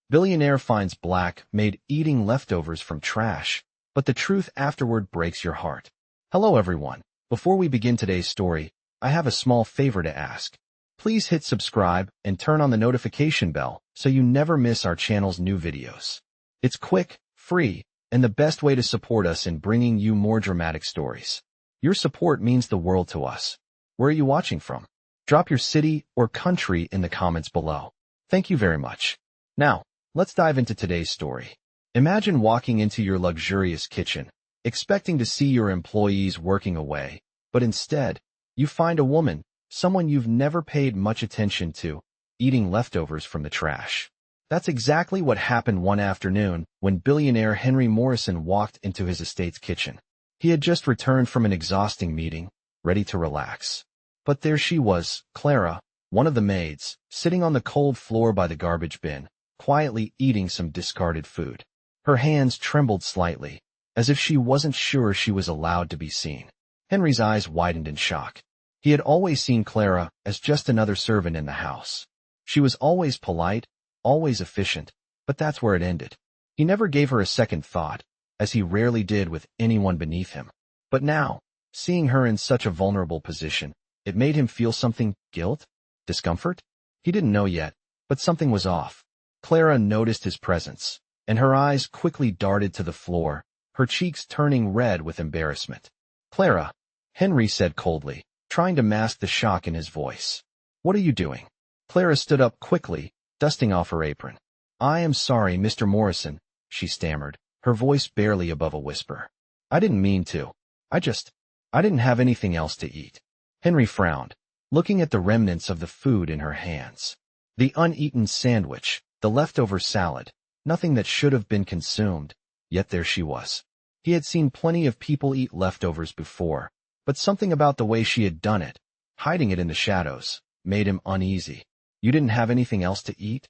Billionaire finds Black Maid eating leftovers from trash, but the truth afterward breaks your heart. Hello everyone. Before we begin today's story, I have a small favor to ask. Please hit subscribe and turn on the notification bell so you never miss our channel's new videos. It's quick, free, and the best way to support us in bringing you more dramatic stories. Your support means the world to us. Where are you watching from? Drop your city or country in the comments below. Thank you very much. Now, let's dive into today's story. Imagine walking into your luxurious kitchen, expecting to see your employees working away, but instead, you find a woman, someone you've never paid much attention to, eating leftovers from the trash. That's exactly what happened one afternoon when billionaire Henry Morrison walked into his estate's kitchen. He had just returned from an exhausting meeting, ready to relax. But there she was, Clara, one of the maids, sitting on the cold floor by the garbage bin, quietly eating some discarded food. Her hands trembled slightly, as if she wasn't sure she was allowed to be seen. Henry's eyes widened in shock. He had always seen Clara as just another servant in the house. She was always polite, always efficient, but that's where it ended. He never gave her a second thought, as he rarely did with anyone beneath him. But now, seeing her in such a vulnerable position, it made him feel something: guilt? Discomfort? He didn't know yet, but something was off. Clara noticed his presence, and her eyes quickly darted to the floor, her cheeks turning red with embarrassment. "Clara," Henry said coldly, trying to mask the shock in his voice. "What are you doing?" Clara stood up quickly, dusting off her apron. "I am sorry, Mr. Morrison," she stammered, her voice barely above a whisper. "I didn't mean to. I didn't have anything else to eat." Henry frowned, looking at the remnants of the food in her hands. The uneaten sandwich, the leftover salad, nothing that should have been consumed, yet there she was. He had seen plenty of people eat leftovers before, but something about the way she had done it, hiding it in the shadows, made him uneasy. "You didn't have anything else to eat?"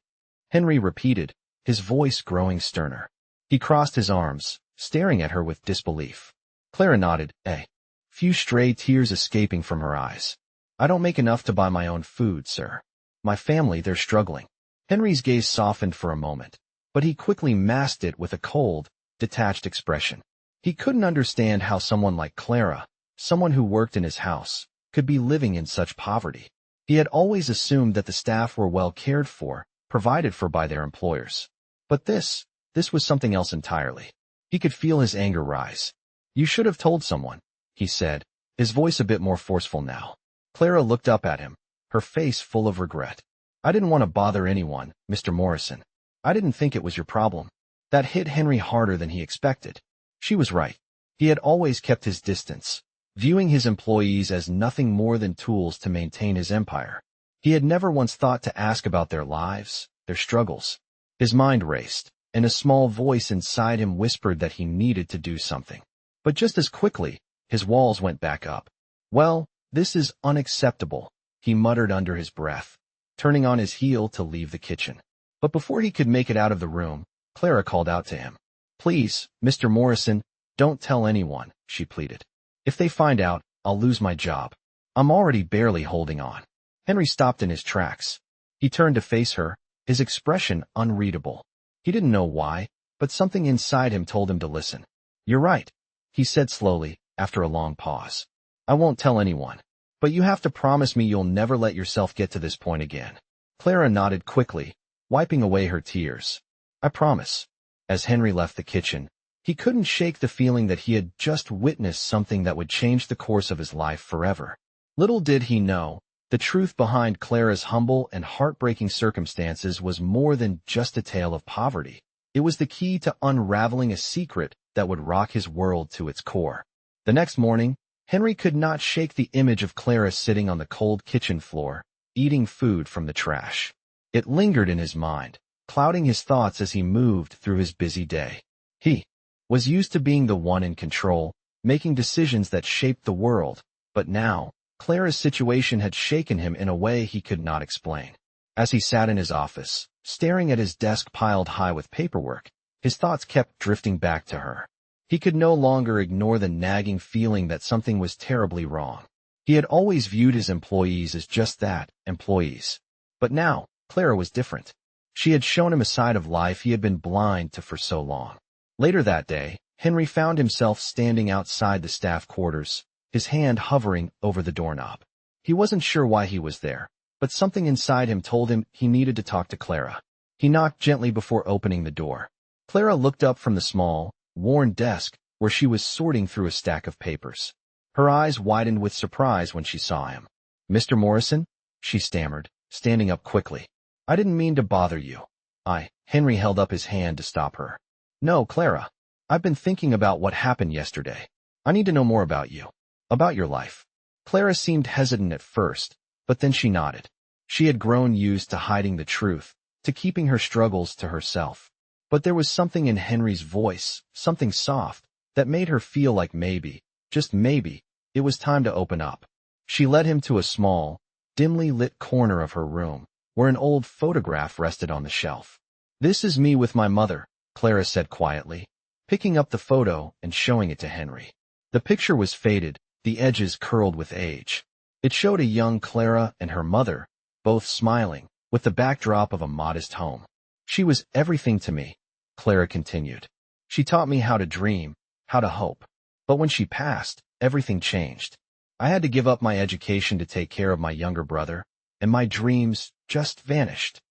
Henry repeated, his voice growing sterner. He crossed his arms, staring at her with disbelief. Clara nodded, a few stray tears escaping from her eyes. "I don't make enough to buy my own food, sir. My family, they're struggling." Henry's gaze softened for a moment, but he quickly masked it with a cold, detached expression. He couldn't understand how someone like Clara, someone who worked in his house, could be living in such poverty. He had always assumed that the staff were well cared for, provided for by their employers. But this was something else entirely. He could feel his anger rise. "You should have told someone," he said, his voice a bit more forceful now. Clara looked up at him, her face full of regret. "I didn't want to bother anyone, Mr. Morrison. I didn't think it was your problem." That hit Henry harder than he expected. She was right. He had always kept his distance, viewing his employees as nothing more than tools to maintain his empire. He had never once thought to ask about their lives, their struggles. His mind raced, and a small voice inside him whispered that he needed to do something. But just as quickly, his walls went back up. "Well, this is unacceptable," he muttered under his breath, turning on his heel to leave the kitchen. But before he could make it out of the room, Clara called out to him. "Please, Mr. Morrison, don't tell anyone," she pleaded. "If they find out, I'll lose my job. I'm already barely holding on." Henry stopped in his tracks. He turned to face her, his expression unreadable. He didn't know why, but something inside him told him to listen. "You're right," he said slowly, after a long pause. "I won't tell anyone. But you have to promise me you'll never let yourself get to this point again." Clara nodded quickly, wiping away her tears. "I promise." As Henry left the kitchen, he couldn't shake the feeling that he had just witnessed something that would change the course of his life forever. Little did he know, the truth behind Clara's humble and heartbreaking circumstances was more than just a tale of poverty. It was the key to unraveling a secret that would rock his world to its core. The next morning, Henry could not shake the image of Clara sitting on the cold kitchen floor, eating food from the trash. It lingered in his mind, clouding his thoughts as he moved through his busy day. He was used to being the one in control, making decisions that shaped the world, but now, Clara's situation had shaken him in a way he could not explain. As he sat in his office, staring at his desk piled high with paperwork, his thoughts kept drifting back to her. He could no longer ignore the nagging feeling that something was terribly wrong. He had always viewed his employees as just that, employees. But now, Clara was different. She had shown him a side of life he had been blind to for so long. Later that day, Henry found himself standing outside the staff quarters, his hand hovering over the doorknob. He wasn't sure why he was there, but something inside him told him he needed to talk to Clara. He knocked gently before opening the door. Clara looked up from the small, worn desk where she was sorting through a stack of papers. Her eyes widened with surprise when she saw him. "Mr. Morrison?" she stammered, standing up quickly. "I didn't mean to bother you." Henry held up his hand to stop her. "No, Clara. I've been thinking about what happened yesterday. I need to know more about you. About your life." Clara seemed hesitant at first, but then she nodded. She had grown used to hiding the truth, to keeping her struggles to herself. But there was something in Henry's voice, something soft, that made her feel like maybe, just maybe, it was time to open up. She led him to a small, dimly lit corner of her room, where an old photograph rested on the shelf. "This is me with my mother," Clara said quietly, picking up the photo and showing it to Henry. The picture was faded, the edges curled with age. It showed a young Clara and her mother, both smiling, with the backdrop of a modest home. "She was everything to me," Clara continued. "She taught me how to dream, how to hope. But when she passed, everything changed. I had to give up my education to take care of my younger brother, and my dreams just vanished."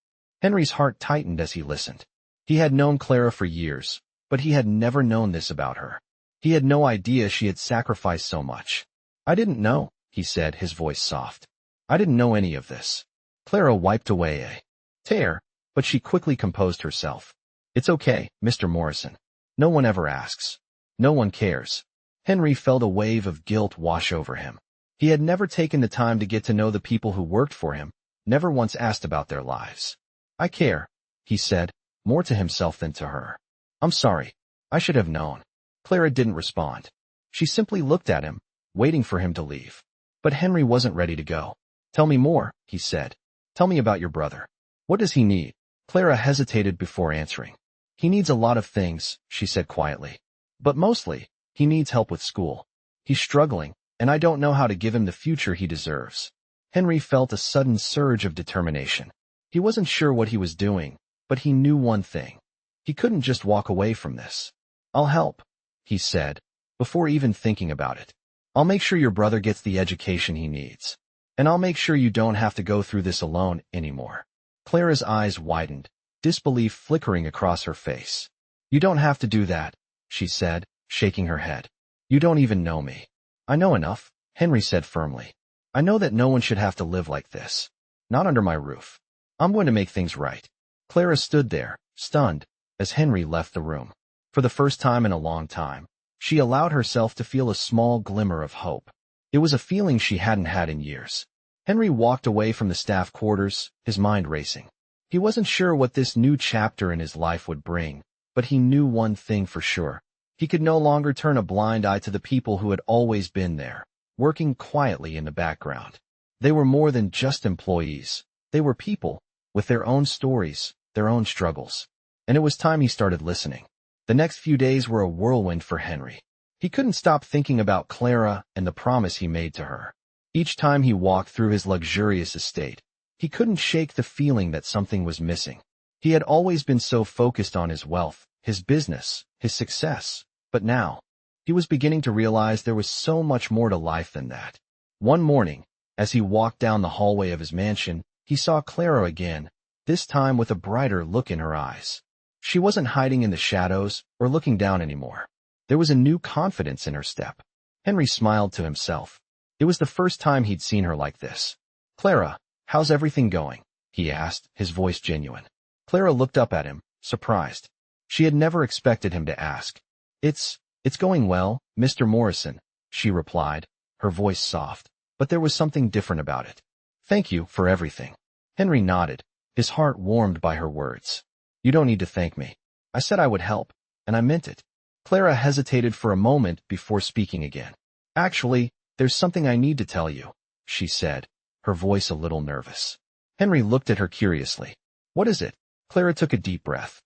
Henry's heart tightened as he listened. He had known Clara for years, but he had never known this about her. He had no idea she had sacrificed so much. "I didn't know," he said, his voice soft. "I didn't know any of this." Clara wiped away a tear, but she quickly composed herself. "It's okay, Mr. Morrison. No one ever asks. No one cares." Henry felt a wave of guilt wash over him. He had never taken the time to get to know the people who worked for him, never once asked about their lives. "I care," he said, more to himself than to her. "I'm sorry. I should have known." Clara didn't respond. She simply looked at him, waiting for him to leave. But Henry wasn't ready to go. "Tell me more," he said. "Tell me about your brother. What does he need?" Clara hesitated before answering. "He needs a lot of things," she said quietly. "But mostly, he needs help with school. He's struggling, and I don't know how to give him the future he deserves." Henry felt a sudden surge of determination. He wasn't sure what he was doing, but he knew one thing. He couldn't just walk away from this. "I'll help," he said, before even thinking about it. "I'll make sure your brother gets the education he needs. And I'll make sure you don't have to go through this alone anymore." Clara's eyes widened, disbelief flickering across her face. "You don't have to do that," she said, shaking her head. "You don't even know me." "I know enough," Henry said firmly. "I know that no one should have to live like this. Not under my roof. I'm going to make things right." Clara stood there, stunned, as Henry left the room. For the first time in a long time, she allowed herself to feel a small glimmer of hope. It was a feeling she hadn't had in years. Henry walked away from the staff quarters, his mind racing. He wasn't sure what this new chapter in his life would bring, but he knew one thing for sure. He could no longer turn a blind eye to the people who had always been there, working quietly in the background. They were more than just employees. They were people, with their own stories, their own struggles. And it was time he started listening. The next few days were a whirlwind for Henry. He couldn't stop thinking about Clara and the promise he made to her. Each time he walked through his luxurious estate, he couldn't shake the feeling that something was missing. He had always been so focused on his wealth, his business, his success, but now, he was beginning to realize there was so much more to life than that. One morning, as he walked down the hallway of his mansion, he saw Clara again, this time with a brighter look in her eyes. She wasn't hiding in the shadows or looking down anymore. There was a new confidence in her step. Henry smiled to himself. It was the first time he'd seen her like this. "Clara, how's everything going?" he asked, his voice genuine. Clara looked up at him, surprised. She had never expected him to ask. It's going well, Mr. Morrison," she replied, her voice soft, but there was something different about it. "Thank you for everything." Henry nodded, his heart warmed by her words. "You don't need to thank me. I said I would help, and I meant it." Clara hesitated for a moment before speaking again. "Actually, there's something I need to tell you," she said, her voice a little nervous. Henry looked at her curiously. "What is it?" Clara took a deep breath.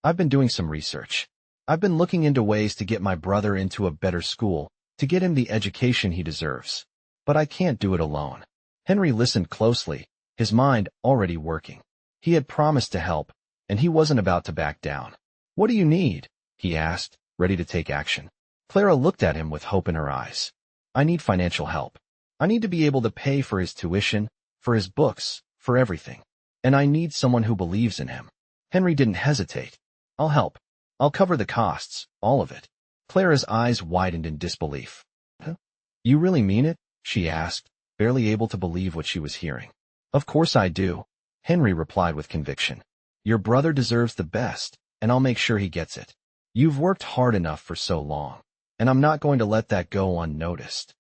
I've been doing some research. I've been looking into ways to get my brother into a better school, to get him the education he deserves. But I can't do it alone." Henry listened closely, his mind already working. He had promised to help, and he wasn't about to back down. "What do you need?" he asked, ready to take action. Clara looked at him with hope in her eyes. "I need financial help. I need to be able to pay for his tuition, for his books, for everything. And I need someone who believes in him." Henry didn't hesitate. "I'll help. I'll cover the costs, all of it." Clara's eyes widened in disbelief. "Huh? You really mean it?" she asked, barely able to believe what she was hearing. "Of course I do," Henry replied with conviction. "Your brother deserves the best, and I'll make sure he gets it. You've worked hard enough for so long, and I'm not going to let that go unnoticed."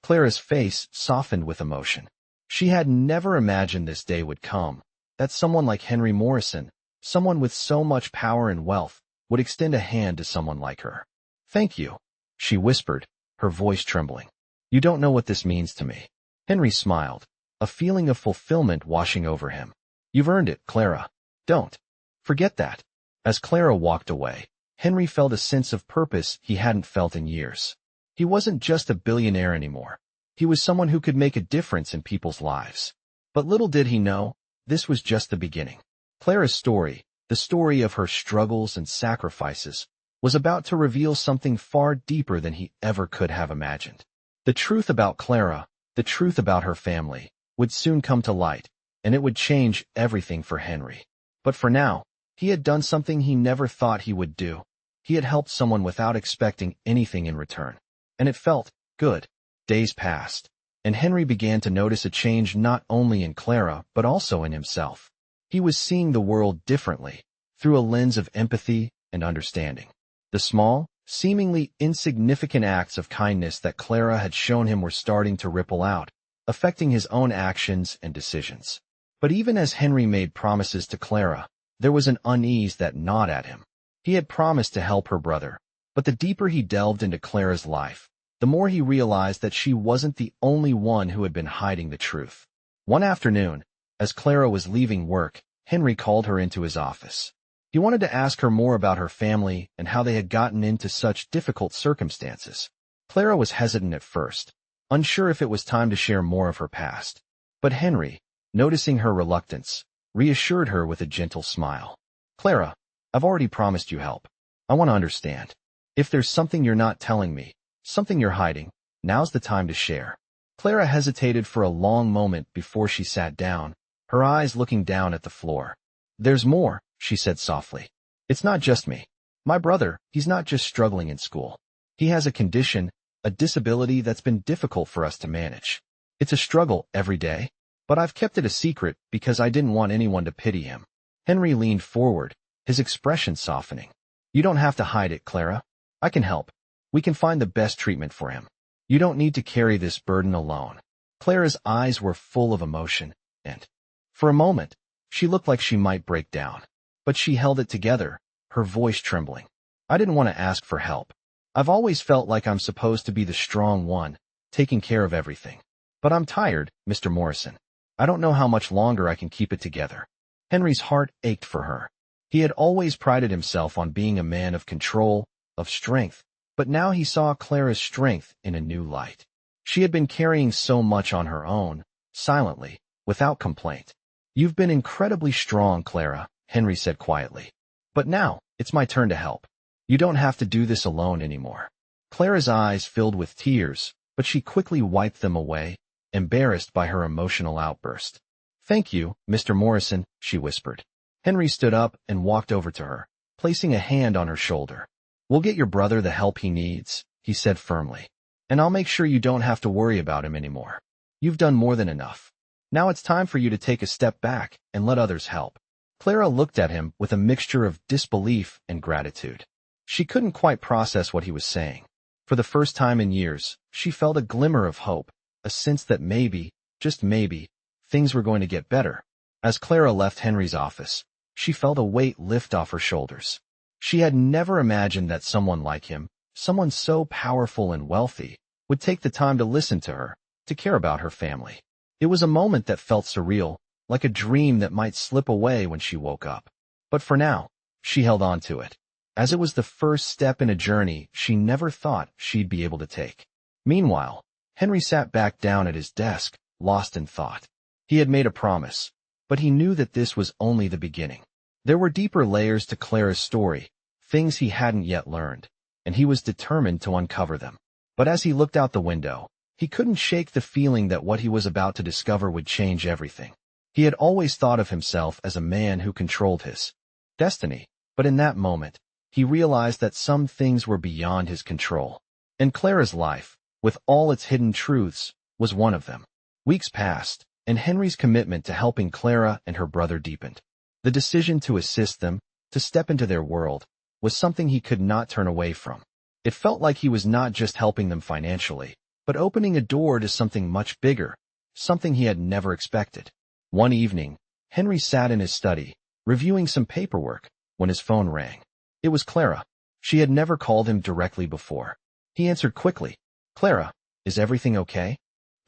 Clara's face softened with emotion. She had never imagined this day would come, that someone like Henry Morrison, someone with so much power and wealth, would extend a hand to someone like her. "Thank you," she whispered, her voice trembling. "You don't know what this means to me." Henry smiled, a feeling of fulfillment washing over him. "You've earned it, Clara. Don't forget that." As Clara walked away, Henry felt a sense of purpose he hadn't felt in years. He wasn't just a billionaire anymore. He was someone who could make a difference in people's lives. But little did he know, this was just the beginning. Clara's story, the story of her struggles and sacrifices, was about to reveal something far deeper than he ever could have imagined. The truth about Clara, the truth about her family, would soon come to light, and it would change everything for Henry. But for now, he had done something he never thought he would do. He had helped someone without expecting anything in return. And it felt good. Days passed, and Henry began to notice a change not only in Clara but also in himself. He was seeing the world differently, through a lens of empathy and understanding. The small, seemingly insignificant acts of kindness that Clara had shown him were starting to ripple out, affecting his own actions and decisions. But even as Henry made promises to Clara, there was an unease that gnawed at him. He had promised to help her brother, but the deeper he delved into Clara's life, the more he realized that she wasn't the only one who had been hiding the truth. One afternoon, as Clara was leaving work, Henry called her into his office. He wanted to ask her more about her family and how they had gotten into such difficult circumstances. Clara was hesitant at first, unsure if it was time to share more of her past. But Henry, noticing her reluctance, reassured her with a gentle smile. "Clara, I've already promised you help. I want to understand. If there's something you're not telling me, something you're hiding, now's the time to share." Clara hesitated for a long moment before she sat down, her eyes looking down at the floor. "There's more," she said softly. "It's not just me. My brother, he's not just struggling in school. He has a condition, a disability that's been difficult for us to manage. It's a struggle every day, but I've kept it a secret because I didn't want anyone to pity him." Henry leaned forward, his expression softening. "You don't have to hide it, Clara. I can help. We can find the best treatment for him. You don't need to carry this burden alone." Clara's eyes were full of emotion, and, for a moment, she looked like she might break down. But she held it together, her voice trembling. "I didn't want to ask for help. I've always felt like I'm supposed to be the strong one, taking care of everything. But I'm tired, Mr. Morrison. I don't know how much longer I can keep it together." Henry's heart ached for her. He had always prided himself on being a man of control, of strength, but now he saw Clara's strength in a new light. She had been carrying so much on her own, silently, without complaint. "You've been incredibly strong, Clara," Henry said quietly. "But now, it's my turn to help. You don't have to do this alone anymore." Clara's eyes filled with tears, but she quickly wiped them away, embarrassed by her emotional outburst. "Thank you, Mr. Morrison," she whispered. Henry stood up and walked over to her, placing a hand on her shoulder. "We'll get your brother the help he needs," he said firmly. "And I'll make sure you don't have to worry about him anymore. You've done more than enough. Now it's time for you to take a step back and let others help." Clara looked at him with a mixture of disbelief and gratitude. She couldn't quite process what he was saying. For the first time in years, she felt a glimmer of hope, a sense that maybe, just maybe, things were going to get better. As Clara left Henry's office, she felt a weight lift off her shoulders. She had never imagined that someone like him, someone so powerful and wealthy, would take the time to listen to her, to care about her family. It was a moment that felt surreal, like a dream that might slip away when she woke up. But for now, she held on to it, as it was the first step in a journey she never thought she'd be able to take. Meanwhile, Henry sat back down at his desk, lost in thought. He had made a promise, But he knew that this was only the beginning. There were deeper layers to Clara's story, things he hadn't yet learned, and he was determined to uncover them. But as he looked out the window, he couldn't shake the feeling that what he was about to discover would change everything. He had always thought of himself as a man who controlled his destiny, but in that moment, he realized that some things were beyond his control. And Clara's life, with all its hidden truths, was one of them. Weeks passed, and Henry's commitment to helping Clara and her brother deepened. The decision to assist them, to step into their world, was something he could not turn away from. It felt like he was not just helping them financially, but opening a door to something much bigger, something he had never expected. One evening, Henry sat in his study, reviewing some paperwork, when his phone rang. It was Clara. She had never called him directly before. He answered quickly. "Clara, is everything okay?"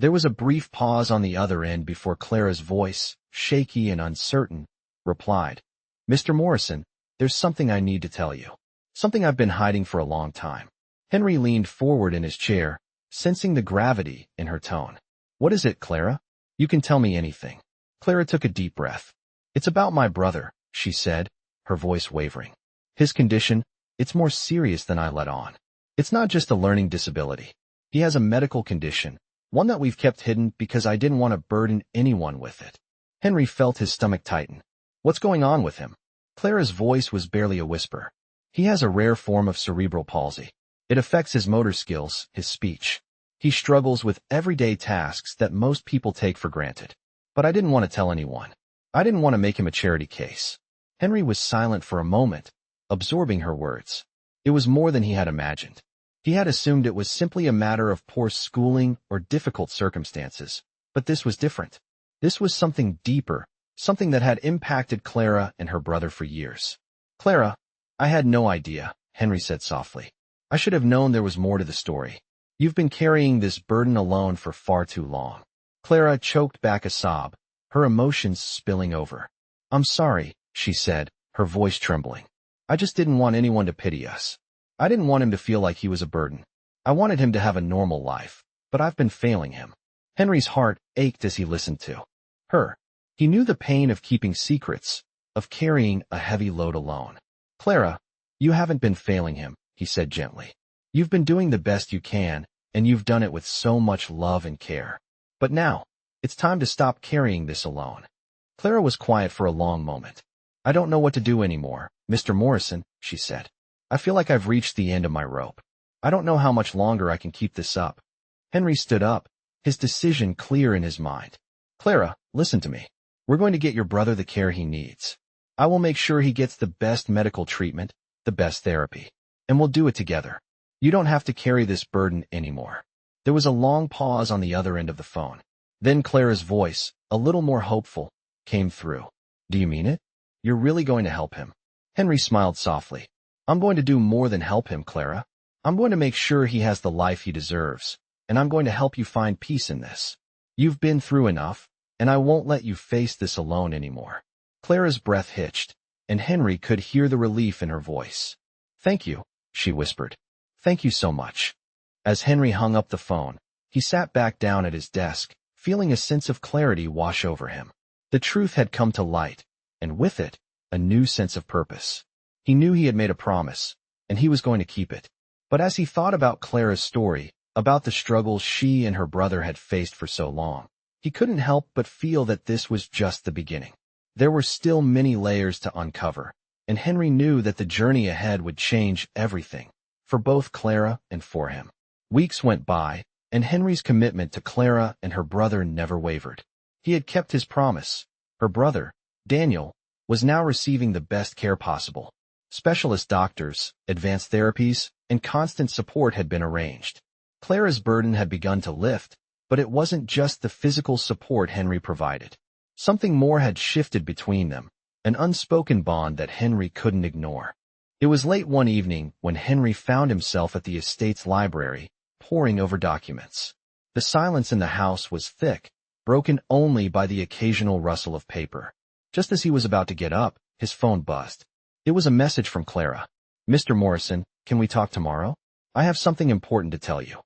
There was a brief pause on the other end before Clara's voice, shaky and uncertain, replied, "Mr. Morrison, there's something I need to tell you. Something I've been hiding for a long time." Henry leaned forward in his chair, sensing the gravity in her tone. "What is it, Clara? You can tell me anything." Clara took a deep breath. "It's about my brother," she said, her voice wavering. "His condition, it's more serious than I let on. It's not just a learning disability. He has a medical condition, one that we've kept hidden because I didn't want to burden anyone with it." Henry felt his stomach tighten. "What's going on with him?" Clara's voice was barely a whisper. "He has a rare form of cerebral palsy. It affects his motor skills, his speech. He struggles with everyday tasks that most people take for granted. But I didn't want to tell anyone. I didn't want to make him a charity case." Henry was silent for a moment, absorbing her words. It was more than he had imagined. He had assumed it was simply a matter of poor schooling or difficult circumstances, but this was different. This was something deeper, something that had impacted Clara and her brother for years. "Clara, I had no idea," Henry said softly. "I should have known there was more to the story. You've been carrying this burden alone for far too long." Clara choked back a sob, her emotions spilling over. "I'm sorry," she said, her voice trembling. "I just didn't want anyone to pity us. I didn't want him to feel like he was a burden. I wanted him to have a normal life, but I've been failing him." Henry's heart ached as he listened to her. He knew the pain of keeping secrets, of carrying a heavy load alone. "Clara, you haven't been failing him," he said gently. "You've been doing the best you can, and you've done it with so much love and care. But now, it's time to stop carrying this alone." Clara was quiet for a long moment. "I don't know what to do anymore, Mr. Morrison," she said. "I feel like I've reached the end of my rope. I don't know how much longer I can keep this up." Henry stood up, his decision clear in his mind. "Clara, listen to me. We're going to get your brother the care he needs. I will make sure he gets the best medical treatment, the best therapy, and we'll do it together. You don't have to carry this burden anymore." There was a long pause on the other end of the phone. Then Clara's voice, a little more hopeful, came through. "Do you mean it? You're really going to help him?" Henry smiled softly. "I'm going to do more than help him, Clara. I'm going to make sure he has the life he deserves, and I'm going to help you find peace in this. You've been through enough, and I won't let you face this alone anymore." Clara's breath hitched, and Henry could hear the relief in her voice. "Thank you," she whispered. "Thank you so much." As Henry hung up the phone, he sat back down at his desk, feeling a sense of clarity wash over him. The truth had come to light, and with it, a new sense of purpose. He knew he had made a promise, and he was going to keep it. But as he thought about Clara's story, about the struggles she and her brother had faced for so long, he couldn't help but feel that this was just the beginning. There were still many layers to uncover, and Henry knew that the journey ahead would change everything, for both Clara and for him. Weeks went by, and Henry's commitment to Clara and her brother never wavered. He had kept his promise. Her brother, Daniel, was now receiving the best care possible. Specialist doctors, advanced therapies, and constant support had been arranged. Clara's burden had begun to lift, but it wasn't just the physical support Henry provided. Something more had shifted between them, an unspoken bond that Henry couldn't ignore. It was late one evening when Henry found himself at the estate's library, poring over documents. The silence in the house was thick, broken only by the occasional rustle of paper. Just as he was about to get up, his phone buzzed. It was a message from Clara. "Mr. Morrison, can we talk tomorrow? I have something important to tell you."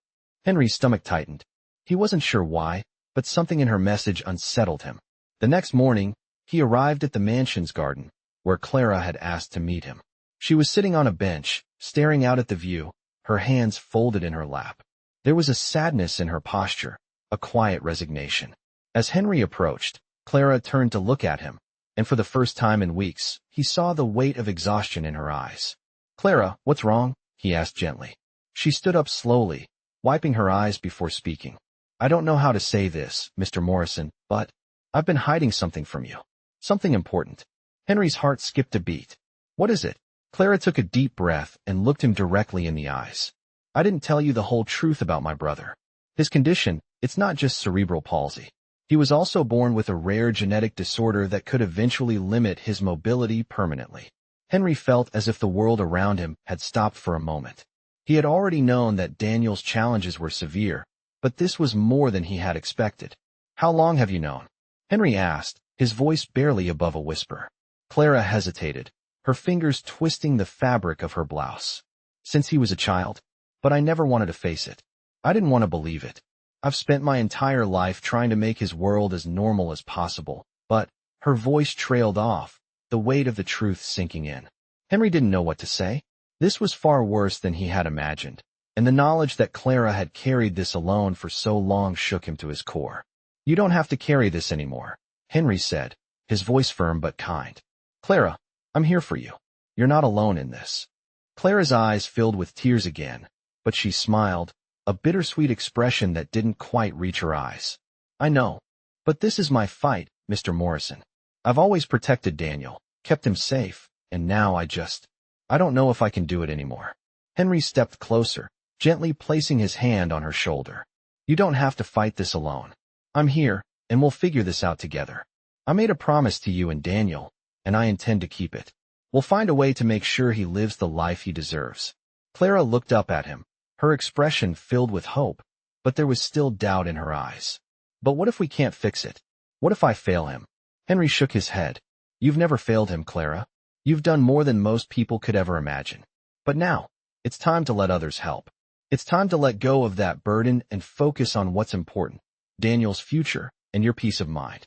Henry's stomach tightened. He wasn't sure why, but something in her message unsettled him. The next morning, He arrived at the mansion's garden, where Clara had asked to meet him. She was sitting on a bench, staring out at the view, her hands folded in her lap. There was a sadness in her posture, a quiet resignation. As Henry approached, Clara turned to look at him, and for the first time in weeks, he saw the weight of exhaustion in her eyes. "Clara, what's wrong?" he asked gently. She stood up slowly, wiping her eyes before speaking. "I don't know how to say this, Mr. Morrison, but I've been hiding something from you. Something important." Henry's heart skipped a beat. "What is it?" Clara took a deep breath and looked him directly in the eyes. "I didn't tell you the whole truth about my brother. His condition, it's not just cerebral palsy. He was also born with a rare genetic disorder that could eventually limit his mobility permanently." Henry felt as if the world around him had stopped for a moment. He had already known that Daniel's challenges were severe, but this was more than he had expected. "How long have you known?" Henry asked, his voice barely above a whisper. Clara hesitated, her fingers twisting the fabric of her blouse. "Since he was a child. But I never wanted to face it. I didn't want to believe it. I've spent my entire life trying to make his world as normal as possible." But her voice trailed off, the weight of the truth sinking in. Henry didn't know what to say. This was far worse than he had imagined, and the knowledge that Clara had carried this alone for so long shook him to his core. "You don't have to carry this anymore," Henry said, his voice firm but kind. "Clara, I'm here for you. You're not alone in this." Clara's eyes filled with tears again, but she smiled, a bittersweet expression that didn't quite reach her eyes. "I know. But this is my fight, Mr. Morrison. I've always protected Daniel, kept him safe, and now I don't know if I can do it anymore." Henry stepped closer, gently placing his hand on her shoulder. "You don't have to fight this alone. I'm here, and we'll figure this out together. I made a promise to you and Daniel, and I intend to keep it. We'll find a way to make sure he lives the life he deserves." Clara looked up at him, her expression filled with hope, but there was still doubt in her eyes. "But what if we can't fix it? What if I fail him?" Henry shook his head. "You've never failed him, Clara. You've done more than most people could ever imagine. But now, it's time to let others help. It's time to let go of that burden and focus on what's important, Daniel's future and your peace of mind."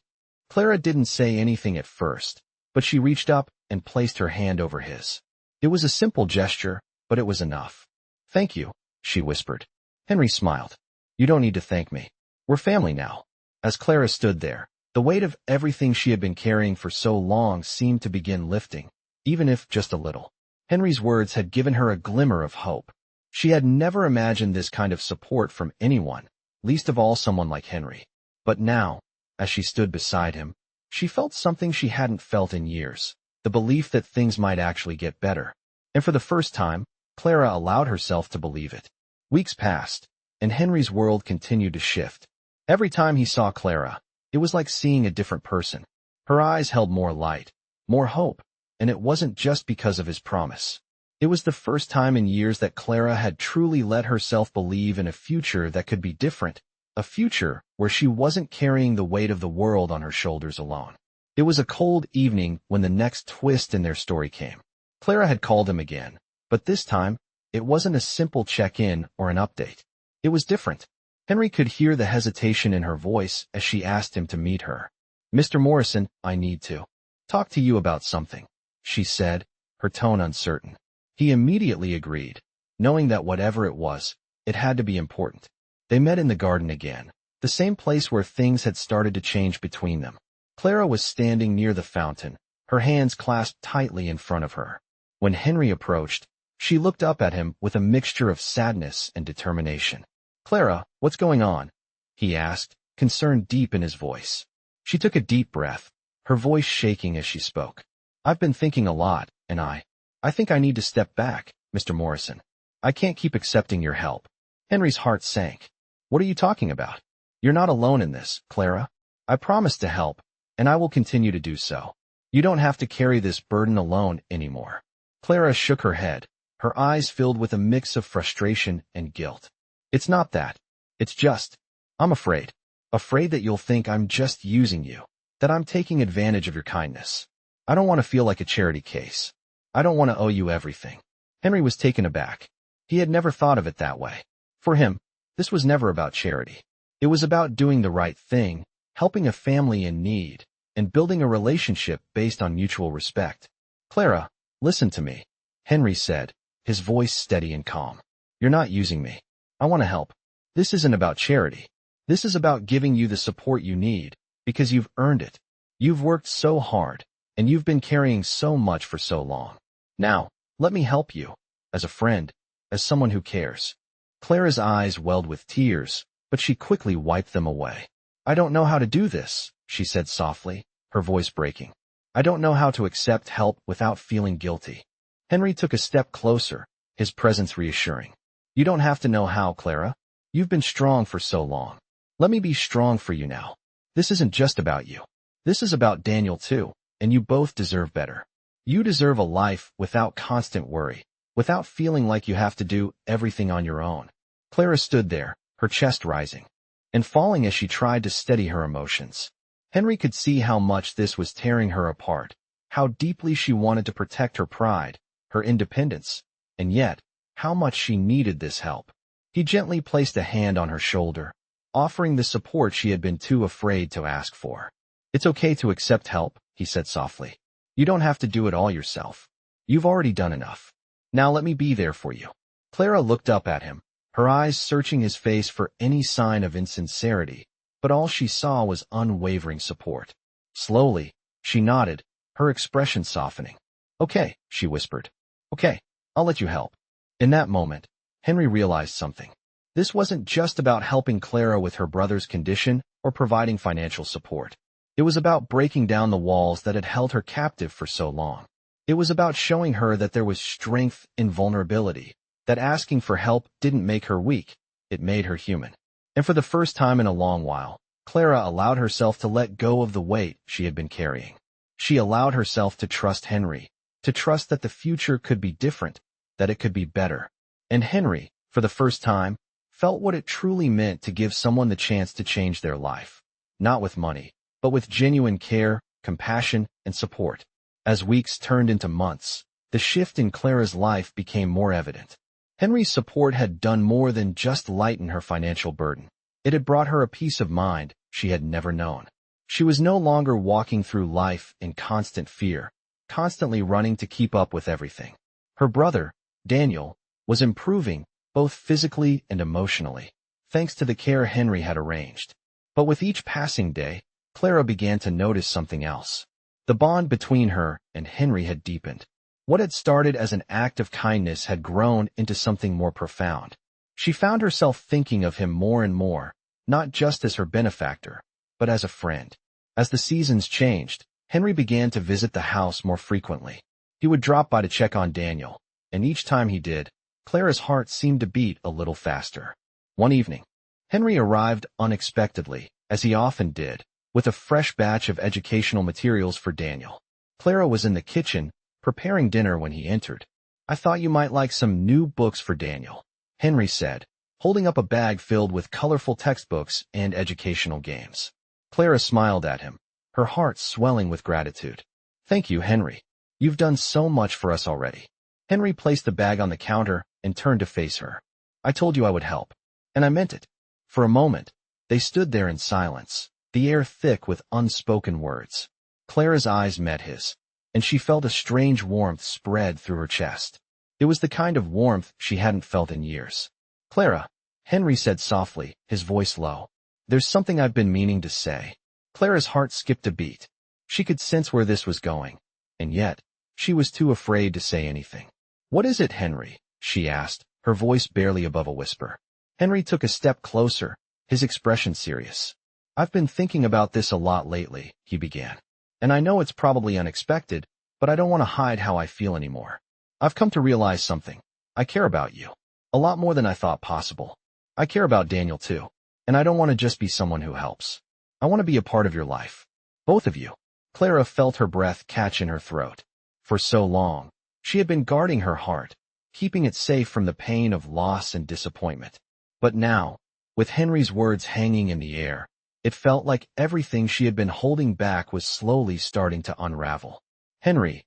Clara didn't say anything at first, but she reached up and placed her hand over his. It was a simple gesture, but it was enough. "Thank you," she whispered. Henry smiled. "You don't need to thank me. We're family now." As Clara stood there, the weight of everything she had been carrying for so long seemed to begin lifting, even if just a little. Henry's words had given her a glimmer of hope. She had never imagined this kind of support from anyone, least of all someone like Henry. But now, as she stood beside him, she felt something she hadn't felt in years, the belief that things might actually get better. And for the first time, Clara allowed herself to believe it. Weeks passed, and Henry's world continued to shift. Every time he saw Clara, it was like seeing a different person. Her eyes held more light, more hope, and it wasn't just because of his promise. It was the first time in years that Clara had truly let herself believe in a future that could be different, a future where she wasn't carrying the weight of the world on her shoulders alone. It was a cold evening when the next twist in their story came. Clara had called him again, but this time, it wasn't a simple check-in or an update. It was different. Henry could hear the hesitation in her voice as she asked him to meet her. "Mr. Morrison, I need to talk to you about something," she said, her tone uncertain. He immediately agreed, knowing that whatever it was, it had to be important. They met in the garden again, the same place where things had started to change between them. Clara was standing near the fountain, her hands clasped tightly in front of her. When Henry approached, she looked up at him with a mixture of sadness and determination. "Clara, what's going on?" he asked, concern deep in his voice. She took a deep breath, her voice shaking as she spoke. "I've been thinking a lot, and I think I need to step back, Mr. Morrison. I can't keep accepting your help." Henry's heart sank. "What are you talking about? You're not alone in this, Clara. I promised to help, and I will continue to do so. You don't have to carry this burden alone anymore." Clara shook her head, her eyes filled with a mix of frustration and guilt. "It's not that. It's just, I'm afraid. Afraid that you'll think I'm just using you, that I'm taking advantage of your kindness. I don't want to feel like a charity case. I don't want to owe you everything." Henry was taken aback. He had never thought of it that way. For him, this was never about charity. It was about doing the right thing, helping a family in need. and building a relationship based on mutual respect. Clara, listen to me, Henry said, his voice steady and calm. You're not using me. I want to help. This isn't about charity. This is about giving you the support you need, because you've earned it. You've worked so hard, and you've been carrying so much for so long. Now, let me help you, as a friend, as someone who cares. Clara's eyes welled with tears, but she quickly wiped them away. I don't know how to do this, she said softly, her voice breaking. I don't know how to accept help without feeling guilty. Henry took a step closer, his presence reassuring. You don't have to know how, Clara. You've been strong for so long. Let me be strong for you now. This isn't just about you. This is about Daniel too, and you both deserve better. You deserve a life without constant worry, without feeling like you have to do everything on your own. Clara stood there, her chest rising and falling as she tried to steady her emotions. Henry could see how much this was tearing her apart, how deeply she wanted to protect her pride, her independence, and yet, how much she needed this help. He gently placed a hand on her shoulder, offering the support she had been too afraid to ask for. It's okay to accept help, he said softly. You don't have to do it all yourself. You've already done enough. Now let me be there for you. Clara looked up at him, her eyes searching his face for any sign of insincerity, but all she saw was unwavering support. Slowly, she nodded, her expression softening. Okay, she whispered. Okay, I'll let you help. In that moment, Henry realized something. This wasn't just about helping Clara with her brother's condition or providing financial support. It was about breaking down the walls that had held her captive for so long. It was about showing her that there was strength in vulnerability, that asking for help didn't make her weak, it made her human. And for the first time in a long while, Clara allowed herself to let go of the weight she had been carrying. She allowed herself to trust Henry, to trust that the future could be different, that it could be better. And Henry, for the first time, felt what it truly meant to give someone the chance to change their life. Not with money, but with genuine care, compassion, and support. As weeks turned into months, the shift in Clara's life became more evident. Henry's support had done more than just lighten her financial burden. It had brought her a peace of mind she had never known. She was no longer walking through life in constant fear, constantly running to keep up with everything. Her brother, Daniel, was improving, both physically and emotionally, thanks to the care Henry had arranged. But with each passing day, Clara began to notice something else. The bond between her and Henry had deepened. What had started as an act of kindness had grown into something more profound. She found herself thinking of him more and more, not just as her benefactor, but as a friend. As the seasons changed, Henry began to visit the house more frequently. He would drop by to check on Daniel, and each time he did, Clara's heart seemed to beat a little faster. One evening, Henry arrived unexpectedly, as he often did, with a fresh batch of educational materials for Daniel. Clara was in the kitchen, preparing dinner when he entered. I thought you might like some new books for Daniel, Henry said, holding up a bag filled with colorful textbooks and educational games. Clara smiled at him, her heart swelling with gratitude. Thank you, Henry. You've done so much for us already. Henry placed the bag on the counter and turned to face her. I told you I would help, and I meant it. For a moment, they stood there in silence, the air thick with unspoken words. Clara's eyes met his, and she felt a strange warmth spread through her chest. It was the kind of warmth she hadn't felt in years. Clara, Henry said softly, his voice low. There's something I've been meaning to say. Clara's heart skipped a beat. She could sense where this was going, and yet, she was too afraid to say anything. What is it, Henry? She asked, her voice barely above a whisper. Henry took a step closer, his expression serious. I've been thinking about this a lot lately, he began. And I know it's probably unexpected, but I don't want to hide how I feel anymore. I've come to realize something. I care about you. A lot more than I thought possible. I care about Daniel too, and I don't want to just be someone who helps. I want to be a part of your life. Both of you. Clara felt her breath catch in her throat. For so long, she had been guarding her heart, keeping it safe from the pain of loss and disappointment. But now, with Henry's words hanging in the air, it felt like everything she had been holding back was slowly starting to unravel. Henry,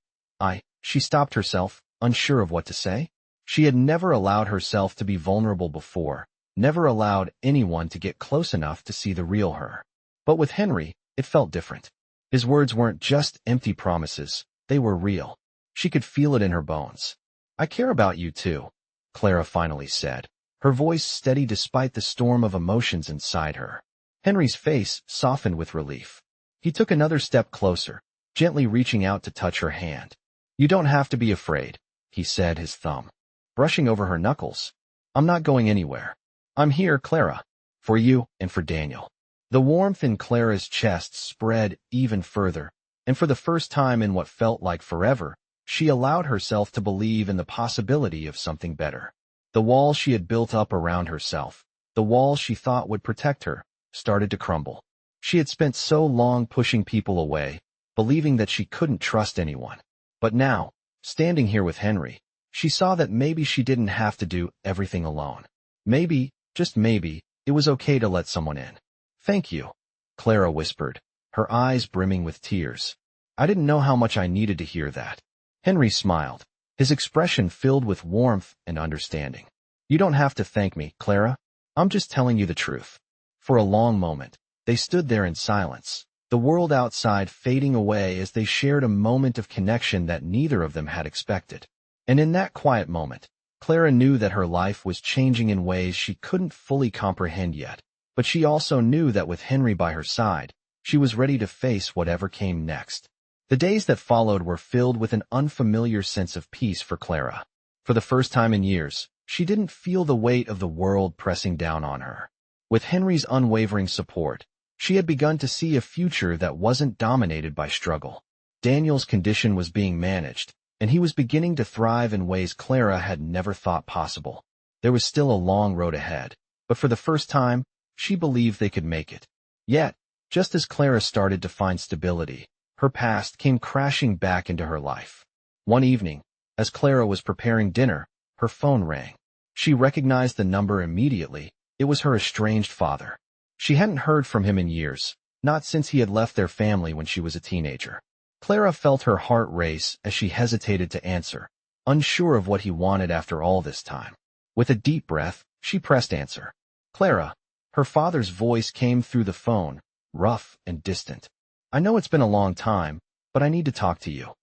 she stopped herself, unsure of what to say. She had never allowed herself to be vulnerable before, never allowed anyone to get close enough to see the real her. But with Henry, it felt different. His words weren't just empty promises, they were real. She could feel it in her bones. I care about you too, Clara finally said, her voice steady despite the storm of emotions inside her. Henry's face softened with relief. He took another step closer, gently reaching out to touch her hand. You don't have to be afraid, he said, his thumb brushing over her knuckles. I'm not going anywhere. I'm here, Clara. For you and for Daniel. The warmth in Clara's chest spread even further, and for the first time in what felt like forever, she allowed herself to believe in the possibility of something better. The wall she had built up around herself, the wall she thought would protect her, started to crumble. She had spent so long pushing people away, believing that she couldn't trust anyone. But now, standing here with Henry, she saw that maybe she didn't have to do everything alone. Maybe, just maybe, it was okay to let someone in. Thank you, Clara whispered, her eyes brimming with tears. I didn't know how much I needed to hear that. Henry smiled, his expression filled with warmth and understanding. You don't have to thank me, Clara. I'm just telling you the truth. For a long moment, they stood there in silence, the world outside fading away as they shared a moment of connection that neither of them had expected. And in that quiet moment, Clara knew that her life was changing in ways she couldn't fully comprehend yet, but she also knew that with Henry by her side, she was ready to face whatever came next. The days that followed were filled with an unfamiliar sense of peace for Clara. For the first time in years, she didn't feel the weight of the world pressing down on her. With Henry's unwavering support, she had begun to see a future that wasn't dominated by struggle. Daniel's condition was being managed, and he was beginning to thrive in ways Clara had never thought possible. There was still a long road ahead, but for the first time, she believed they could make it. Yet, just as Clara started to find stability, her past came crashing back into her life. One evening, as Clara was preparing dinner, her phone rang. She recognized the number immediately. It was her estranged father. She hadn't heard from him in years, not since he had left their family when she was a teenager. Clara felt her heart race as she hesitated to answer, unsure of what he wanted after all this time. With a deep breath, she pressed answer. Clara. Her father's voice came through the phone, rough and distant. I know it's been a long time, but I need to talk to you.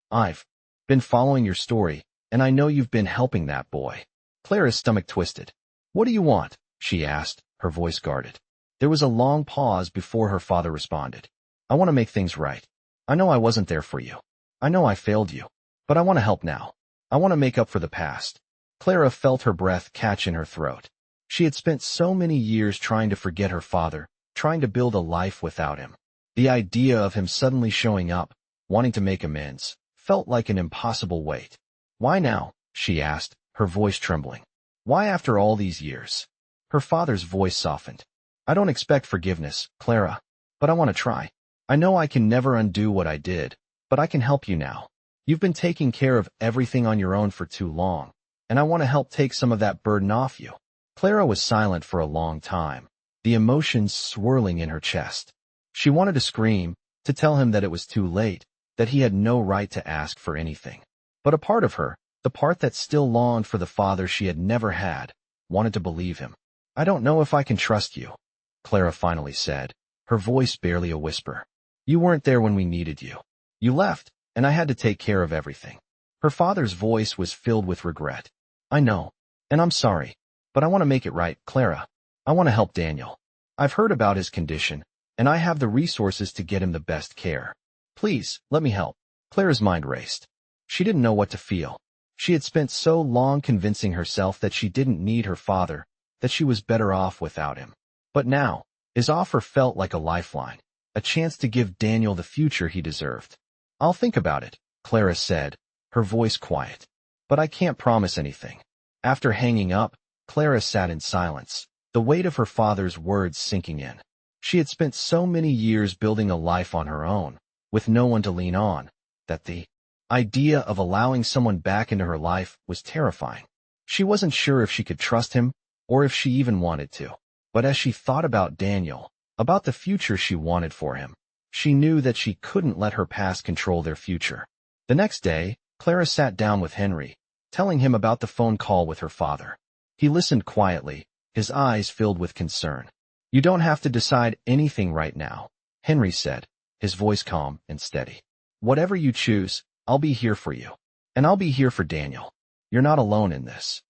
I've been following your story, and I know you've been helping that boy. Clara's stomach twisted. What do you want? She asked, her voice guarded. There was a long pause before her father responded. I want to make things right. I know I wasn't there for you. I know I failed you. But I want to help now. I want to make up for the past. Clara felt her breath catch in her throat. She had spent so many years trying to forget her father, trying to build a life without him. The idea of him suddenly showing up, wanting to make amends, felt like an impossible weight. Why now? She asked, her voice trembling. Why after all these years? Her father's voice softened. I don't expect forgiveness, Clara, but I want to try. I know I can never undo what I did, but I can help you now. You've been taking care of everything on your own for too long, and I want to help take some of that burden off you. Clara was silent for a long time, the emotions swirling in her chest. She wanted to scream, to tell him that it was too late, that he had no right to ask for anything. But a part of her, the part that still longed for the father she had never had, wanted to believe him. I don't know if I can trust you, Clara finally said, her voice barely a whisper. You weren't there when we needed you. You left, and I had to take care of everything. Her father's voice was filled with regret. I know, and I'm sorry, but I want to make it right, Clara. I want to help Daniel. I've heard about his condition, and I have the resources to get him the best care. Please, let me help. Clara's mind raced. She didn't know what to feel. She had spent so long convincing herself that she didn't need her father, that she was better off without him. But now, his offer felt like a lifeline, a chance to give Daniel the future he deserved. I'll think about it, Clara said, her voice quiet. But I can't promise anything. After hanging up, Clara sat in silence, the weight of her father's words sinking in. She had spent so many years building a life on her own, with no one to lean on, that the idea of allowing someone back into her life was terrifying. She wasn't sure if she could trust him, or if she even wanted to. But as she thought about Daniel, about the future she wanted for him, she knew that she couldn't let her past control their future. The next day, Clara sat down with Henry, telling him about the phone call with her father. He listened quietly, his eyes filled with concern. You don't have to decide anything right now, Henry said. his voice calm and steady. Whatever you choose, I'll be here for you. And I'll be here for Daniel. You're not alone in this.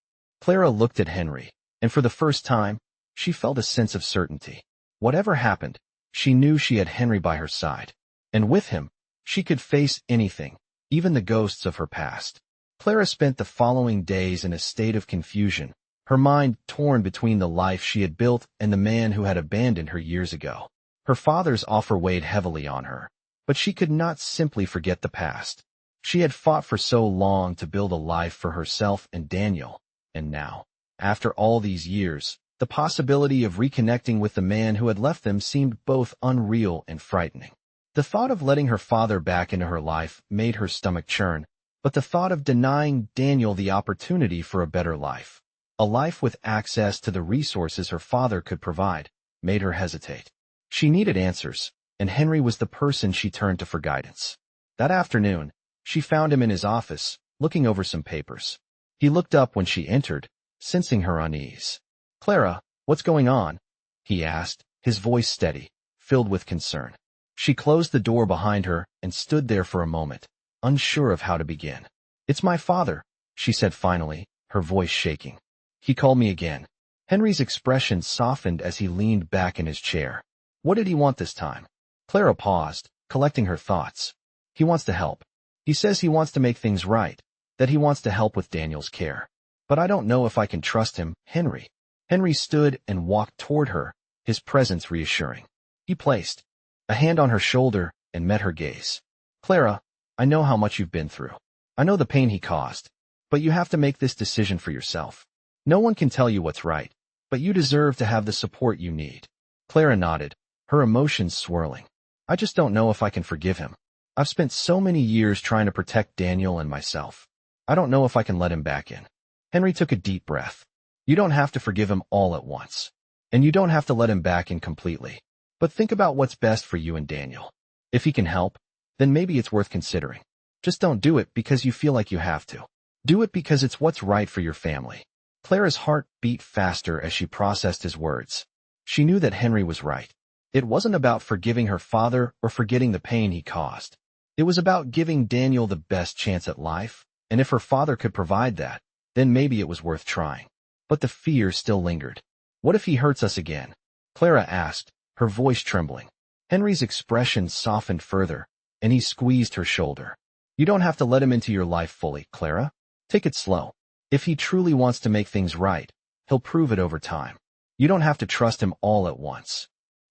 Clara looked at Henry, and for the first time, she felt a sense of certainty. Whatever happened, she knew she had Henry by her side. And with him, she could face anything, even the ghosts of her past. Clara spent the following days in a state of confusion, her mind torn between the life she had built and the man who had abandoned her years ago. Her father's offer weighed heavily on her, but she could not simply forget the past. She had fought for so long to build a life for herself and Daniel, and now, after all these years, the possibility of reconnecting with the man who had left them seemed both unreal and frightening. The thought of letting her father back into her life made her stomach churn, but the thought of denying Daniel the opportunity for a better life, a life with access to the resources her father could provide, made her hesitate. She needed answers, and Henry was the person she turned to for guidance. That afternoon, she found him in his office, looking over some papers. He looked up when she entered, sensing her unease. "Clara, what's going on?" he asked, his voice steady, filled with concern. She closed the door behind her and stood there for a moment, unsure of how to begin. "It's my father," she said finally, her voice shaking. "He called me again." Henry's expression softened as he leaned back in his chair. What did he want this time? Clara paused, collecting her thoughts. He wants to help. He says he wants to make things right, that he wants to help with Daniel's care. But I don't know if I can trust him, Henry. Henry stood and walked toward her, his presence reassuring. He placed a hand on her shoulder and met her gaze. "Clara, I know how much you've been through. I know the pain he caused. But you have to make this decision for yourself. No one can tell you what's right, but you deserve to have the support you need." Clara nodded, her emotions swirling. "I just don't know if I can forgive him. I've spent so many years trying to protect Daniel and myself. I don't know if I can let him back in." Henry took a deep breath. "You don't have to forgive him all at once. And you don't have to let him back in completely. But think about what's best for you and Daniel. If he can help, then maybe it's worth considering. Just don't do it because you feel like you have to. Do it because it's what's right for your family." Clara's heart beat faster as she processed his words. She knew that Henry was right. It wasn't about forgiving her father or forgetting the pain he caused. It was about giving Daniel the best chance at life, and if her father could provide that, then maybe it was worth trying. But the fear still lingered. "What if he hurts us again?" Clara asked, her voice trembling. Henry's expression softened further, and he squeezed her shoulder. "You don't have to let him into your life fully, Clara. Take it slow. If he truly wants to make things right, he'll prove it over time. You don't have to trust him all at once."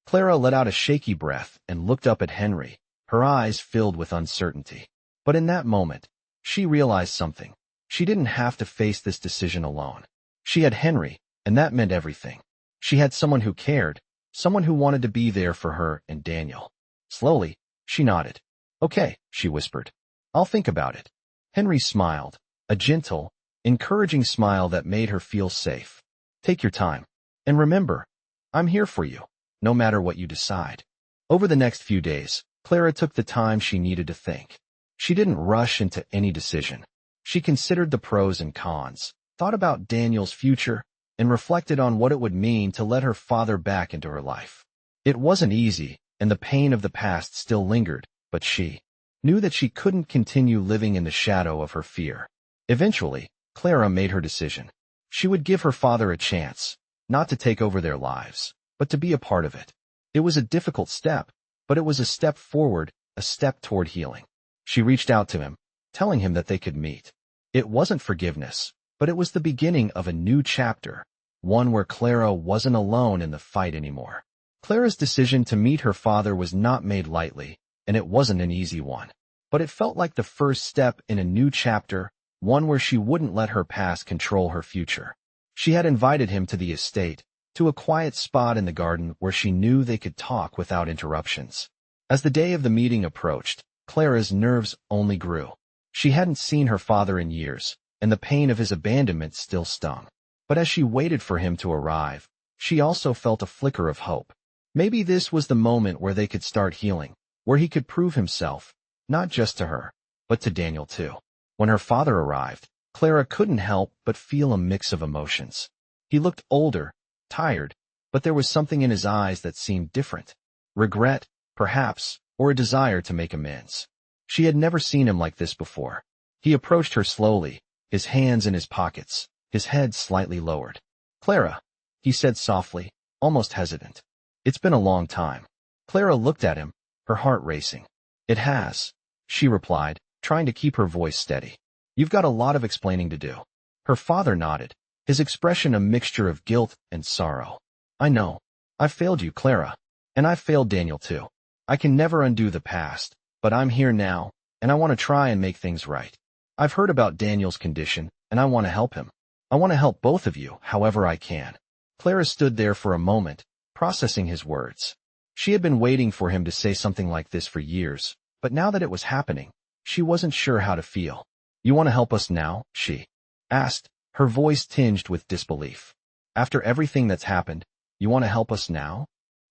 Clara let out a shaky breath and looked up at Henry, her eyes filled with uncertainty. But in that moment, she realized something. She didn't have to face this decision alone. She had Henry, and that meant everything. She had someone who cared, someone who wanted to be there for her and Daniel. Slowly, she nodded. "Okay," she whispered. "I'll think about it." Henry smiled, a gentle, encouraging smile that made her feel safe. "Take your time. And remember, I'm here for you, no matter what you decide." Over the next few days, Clara took the time she needed to think. She didn't rush into any decision. She considered the pros and cons, thought about Daniel's future, and reflected on what it would mean to let her father back into her life. It wasn't easy, and the pain of the past still lingered, but she knew that she couldn't continue living in the shadow of her fear. Eventually, Clara made her decision. She would give her father a chance, not to take over their lives, but to be a part of it. It was a difficult step, but it was a step forward, a step toward healing. She reached out to him, telling him that they could meet. It wasn't forgiveness, but it was the beginning of a new chapter, one where Clara wasn't alone in the fight anymore. Clara's decision to meet her father was not made lightly, and it wasn't an easy one. But it felt like the first step in a new chapter, one where she wouldn't let her past control her future. She had invited him to the estate, to a quiet spot in the garden where she knew they could talk without interruptions. As the day of the meeting approached, Clara's nerves only grew. She hadn't seen her father in years, and the pain of his abandonment still stung. But as she waited for him to arrive, she also felt a flicker of hope. Maybe this was the moment where they could start healing, where he could prove himself, not just to her, but to Daniel too. When her father arrived, Clara couldn't help but feel a mix of emotions. He looked older, tired, but there was something in his eyes that seemed different. Regret, perhaps, or a desire to make amends. She had never seen him like this before. He approached her slowly, his hands in his pockets, his head slightly lowered. "Clara," he said softly, almost hesitant. "It's been a long time." Clara looked at him, her heart racing. "It has," she replied, trying to keep her voice steady. "You've got a lot of explaining to do." Her father nodded, his expression a mixture of guilt and sorrow. "I know. I've failed you, Clara. And I've failed Daniel too. I can never undo the past, but I'm here now, and I want to try and make things right. I've heard about Daniel's condition, and I want to help him. I want to help both of you, however I can." Clara stood there for a moment, processing his words. She had been waiting for him to say something like this for years, but now that it was happening, she wasn't sure how to feel. "You want to help us now?" she asked, her voice tinged with disbelief. "After everything that's happened, you want to help us now?"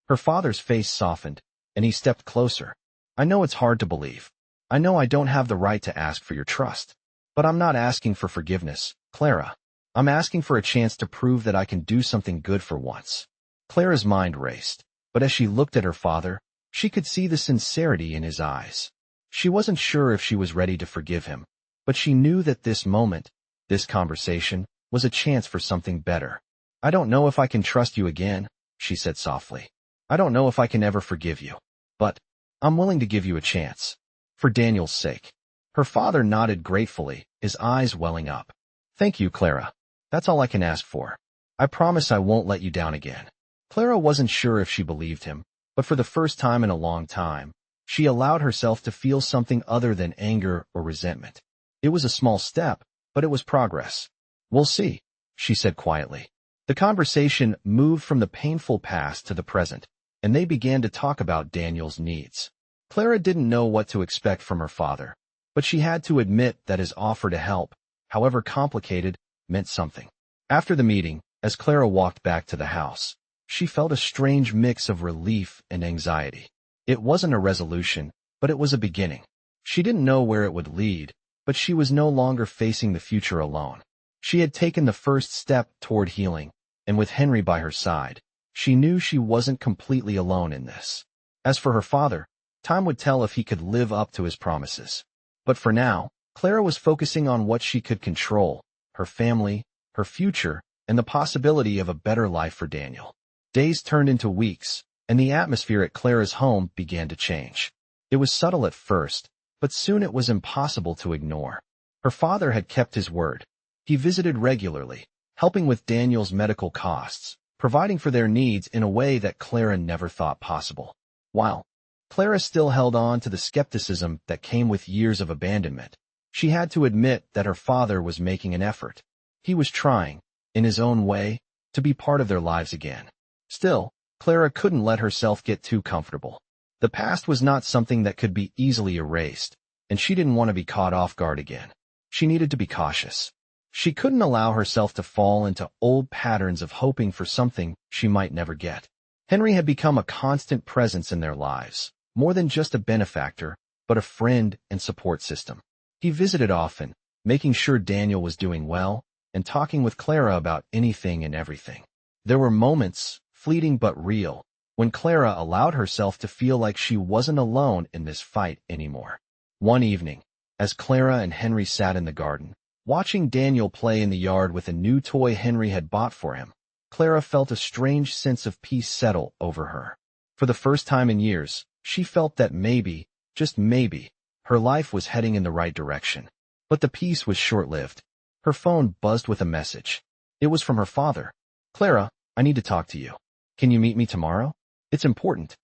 Her father's face softened, and he stepped closer. "I know it's hard to believe. I know I don't have the right to ask for your trust. But I'm not asking for forgiveness, Clara. I'm asking for a chance to prove that I can do something good for once." Clara's mind raced, but as she looked at her father, she could see the sincerity in his eyes. She wasn't sure if she was ready to forgive him, but she knew that this moment, this conversation, was a chance for something better. "I don't know if I can trust you again," she said softly. "I don't know if I can ever forgive you. But I'm willing to give you a chance. For Daniel's sake." Her father nodded gratefully, his eyes welling up. "Thank you, Clara. That's all I can ask for. I promise I won't let you down again." Clara wasn't sure if she believed him, but for the first time in a long time, she allowed herself to feel something other than anger or resentment. It was a small step, but it was progress. "We'll see," she said quietly. The conversation moved from the painful past to the present, and they began to talk about Daniel's needs. Clara didn't know what to expect from her father, but she had to admit that his offer to help, however complicated, meant something. After the meeting, as Clara walked back to the house, she felt a strange mix of relief and anxiety. It wasn't a resolution, but it was a beginning. She didn't know where it would lead, but she was no longer facing the future alone. She had taken the first step toward healing, and with Henry by her side, she knew she wasn't completely alone in this. As for her father, time would tell if he could live up to his promises. But for now, Clara was focusing on what she could control: her family, her future, and the possibility of a better life for Daniel. Days turned into weeks, and the atmosphere at Clara's home began to change. It was subtle at first, but soon it was impossible to ignore. Her father had kept his word. He visited regularly, helping with Daniel's medical costs, providing for their needs in a way that Clara never thought possible. While Clara still held on to the skepticism that came with years of abandonment, she had to admit that her father was making an effort. He was trying, in his own way, to be part of their lives again. Still, Clara couldn't let herself get too comfortable. The past was not something that could be easily erased, and she didn't want to be caught off guard again. She needed to be cautious. She couldn't allow herself to fall into old patterns of hoping for something she might never get. Henry had become a constant presence in their lives, more than just a benefactor, but a friend and support system. He visited often, making sure Daniel was doing well, and talking with Clara about anything and everything. There were moments, fleeting but real, when Clara allowed herself to feel like she wasn't alone in this fight anymore. One evening, as Clara and Henry sat in the garden, watching Daniel play in the yard with a new toy Henry had bought for him, Clara felt a strange sense of peace settle over her. For the first time in years, she felt that maybe, just maybe, her life was heading in the right direction. But the peace was short-lived. Her phone buzzed with a message. It was from her father. "Clara, I need to talk to you. Can you meet me tomorrow? It's important."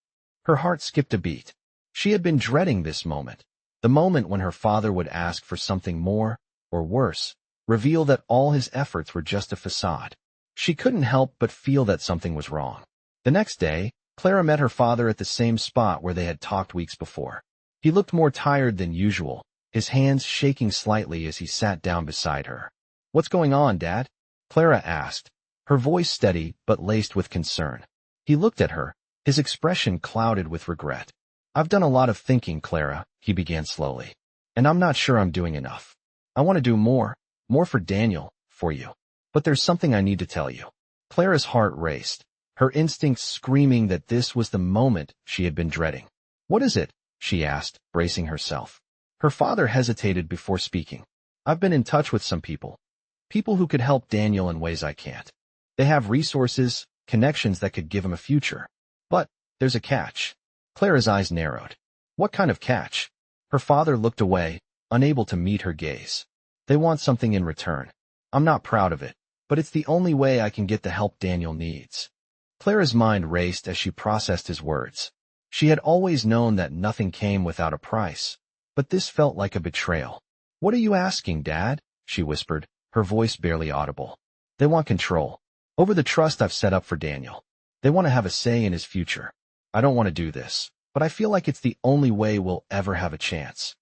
Her heart skipped a beat. She had been dreading this moment, the moment when her father would ask for something more, or worse, reveal that all his efforts were just a facade. She couldn't help but feel that something was wrong. The next day, Clara met her father at the same spot where they had talked weeks before. He looked more tired than usual, his hands shaking slightly as he sat down beside her. "What's going on, Dad?" Clara asked, her voice steady but laced with concern. He looked at her, his expression clouded with regret. "I've done a lot of thinking, Clara," he began slowly, "and I'm not sure I'm doing enough. I want to do more for Daniel, for you. But there's something I need to tell you." Clara's heart raced, her instincts screaming that this was the moment she had been dreading. "What is it?" she asked, bracing herself. Her father hesitated before speaking. I've been in touch with some people. People who could help Daniel in ways I can't. They have resources, connections that could give him a future. But there's a catch. Clara's eyes narrowed. What kind of catch? Her father looked away, unable to meet her gaze. They want something in return. I'm not proud of it, but it's the only way I can get the help Daniel needs. Clara's mind raced as she processed his words. She had always known that nothing came without a price, but this felt like a betrayal. What are you asking, Dad? She whispered, her voice barely audible. They want control. Over the trust I've set up for Daniel. They want to have a say in his future. I don't want to do this, but I feel like it's the only way we'll ever have a chance.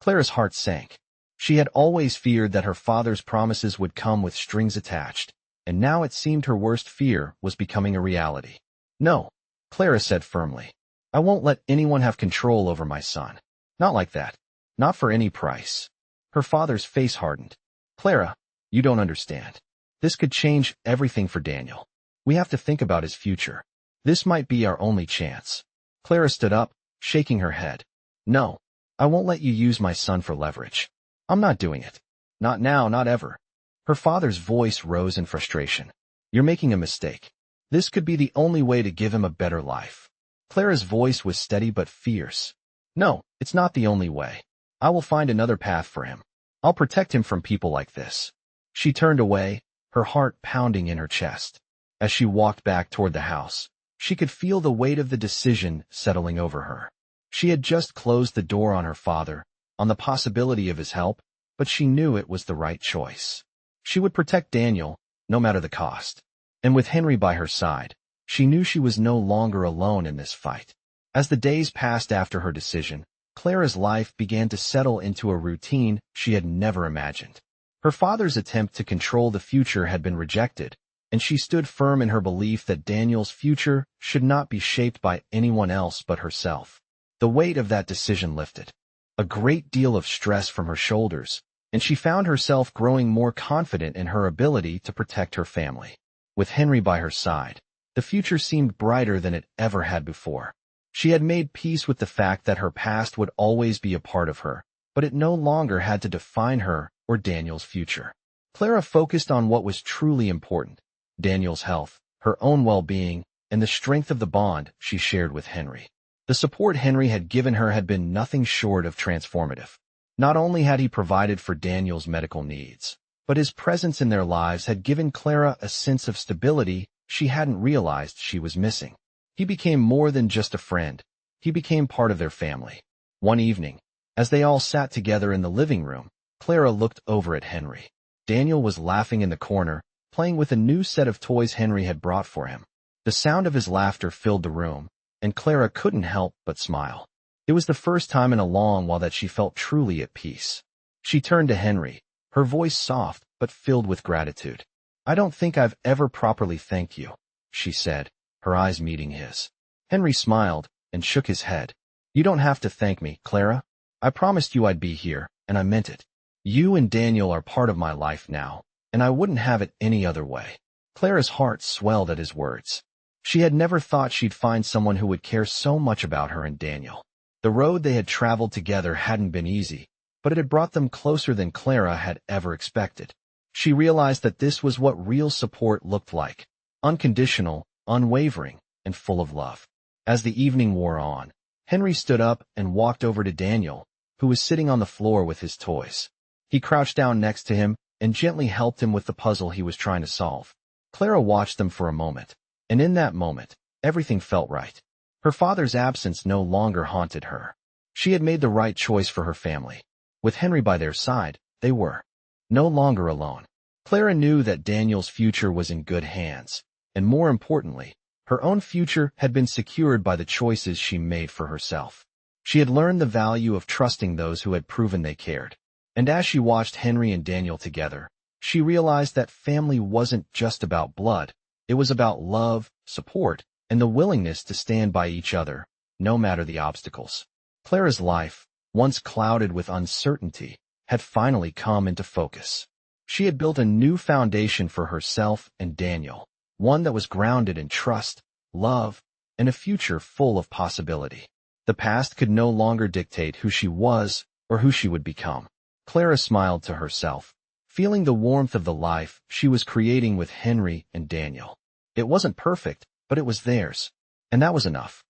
Clara's heart sank. She had always feared that her father's promises would come with strings attached, and now it seemed her worst fear was becoming a reality. No, Clara said firmly. I won't let anyone have control over my son. Not like that. Not for any price. Her father's face hardened. Clara, you don't understand. This could change everything for Daniel. We have to think about his future. This might be our only chance. Clara stood up, shaking her head. No, I won't let you use my son for leverage. I'm not doing it. Not now, not ever. Her father's voice rose in frustration. You're making a mistake. This could be the only way to give him a better life. Clara's voice was steady but fierce. No, it's not the only way. I will find another path for him. I'll protect him from people like this. She turned away, her heart pounding in her chest. As she walked back toward the house, she could feel the weight of the decision settling over her. She had just closed the door on her father, on the possibility of his help, but she knew it was the right choice. She would protect Daniel, no matter the cost. And with Henry by her side, she knew she was no longer alone in this fight. As the days passed after her decision, Clara's life began to settle into a routine she had never imagined. Her father's attempt to control the future had been rejected, and she stood firm in her belief that Daniel's future should not be shaped by anyone else but herself. The weight of that decision lifted. A great deal of stress from her shoulders, and she found herself growing more confident in her ability to protect her family. With Henry by her side, the future seemed brighter than it ever had before. She had made peace with the fact that her past would always be a part of her, but it no longer had to define her or Daniel's future. Clara focused on what was truly important: Daniel's health, her own well-being, and the strength of the bond she shared with Henry. The support Henry had given her had been nothing short of transformative. Not only had he provided for Daniel's medical needs, but his presence in their lives had given Clara a sense of stability she hadn't realized she was missing. He became more than just a friend. He became part of their family. One evening, as they all sat together in the living room, Clara looked over at Henry. Daniel was laughing in the corner, playing with a new set of toys Henry had brought for him. The sound of his laughter filled the room, and Clara couldn't help but smile. It was the first time in a long while that she felt truly at peace. She turned to Henry, her voice soft but filled with gratitude. I don't think I've ever properly thanked you, she said, her eyes meeting his. Henry smiled and shook his head. You don't have to thank me, Clara. I promised you I'd be here, and I meant it. You and Daniel are part of my life now, and I wouldn't have it any other way. Clara's heart swelled at his words. She had never thought she'd find someone who would care so much about her and Daniel. The road they had traveled together hadn't been easy, but it had brought them closer than Clara had ever expected. She realized that this was what real support looked like: unconditional, unwavering, and full of love. As the evening wore on, Henry stood up and walked over to Daniel, who was sitting on the floor with his toys. He crouched down next to him and gently helped him with the puzzle he was trying to solve. Clara watched them for a moment, and in that moment, everything felt right. Her father's absence no longer haunted her. She had made the right choice for her family. With Henry by their side, they were no longer alone. Clara knew that Daniel's future was in good hands, and more importantly, her own future had been secured by the choices she made for herself. She had learned the value of trusting those who had proven they cared. And as she watched Henry and Daniel together, she realized that family wasn't just about blood. It was about love, support, and the willingness to stand by each other, no matter the obstacles. Clara's life, once clouded with uncertainty, had finally come into focus. She had built a new foundation for herself and Daniel, one that was grounded in trust, love, and a future full of possibility. The past could no longer dictate who she was or who she would become. Clara smiled to herself, feeling the warmth of the life she was creating with Henry and Daniel. It wasn't perfect, but it was theirs, and that was enough.